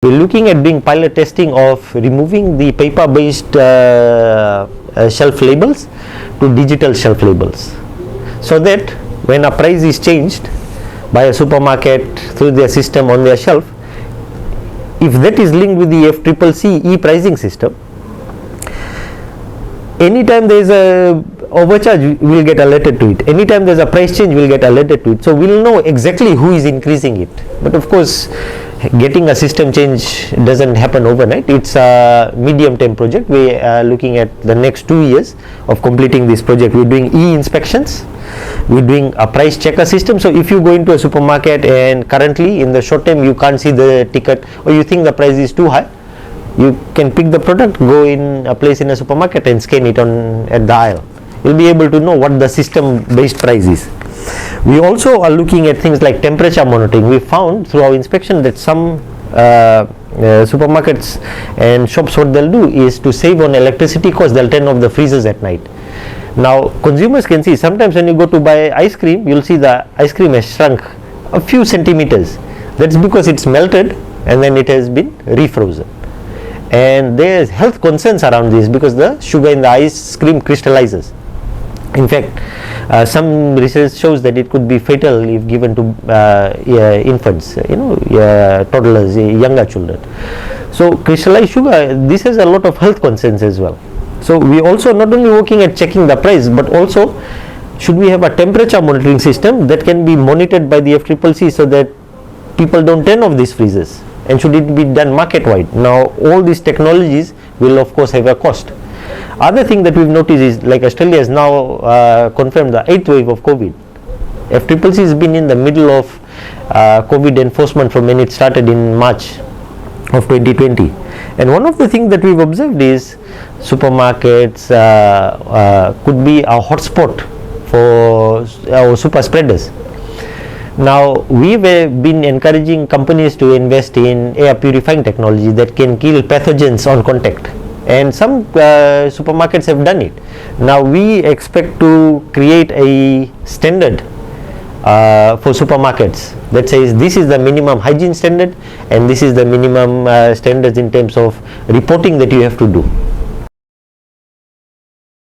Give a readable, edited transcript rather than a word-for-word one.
we're looking at doing pilot testing of removing the paper based shelf labels to digital shelf labels, so that when a price is changed by a supermarket through their system on their shelf, if that is linked with the FCCC e-pricing system, anytime there is a overcharge, we will get alerted to it. Anytime there is a price change, we will get alerted to it. So we will know exactly who is increasing it. But of course, getting a system change doesn't happen overnight. It's a medium term project. We are looking at the next 2 years of completing this project. We're doing e-inspections. We're doing a price checker system. So if you go into a supermarket and currently in the short term you can't see the ticket, or you think the price is too high, you can pick the product, go in a place in a supermarket and scan it on at the aisle. You'll be able to know what the system based price is. We also are looking at things like temperature monitoring. We found through our inspection that some supermarkets and shops, what they'll do is to save on electricity costs, they'll turn off the freezers at night. Now consumers can see, sometimes when you go to buy ice cream, you'll see the ice cream has shrunk a few centimeters. That's because it's melted and then it has been refrozen. And there's health concerns around this because the sugar in the ice cream crystallizes. In fact, some research shows that it could be fatal if given to infants, toddlers, younger children. So crystallized sugar, this has a lot of health concerns as well. So we also not only working at checking the price, but also should we have a temperature monitoring system that can be monitored by the FCCC so that people don't turn off these freezers, and should it be done market wide. Now all these technologies will of course have a cost. Other thing that we've noticed is, like Australia has now confirmed the 8th wave of COVID. FCCC has been in the middle of COVID enforcement from when it started in March of 2020, and one of the things that we've observed is supermarkets could be a hotspot for our super spreaders. Now we've been encouraging companies to invest in air purifying technology that can kill pathogens on contact, and some supermarkets have done it. Now we expect to create a standard for supermarkets that says this is the minimum hygiene standard and this is the minimum standards in terms of reporting that you have to do.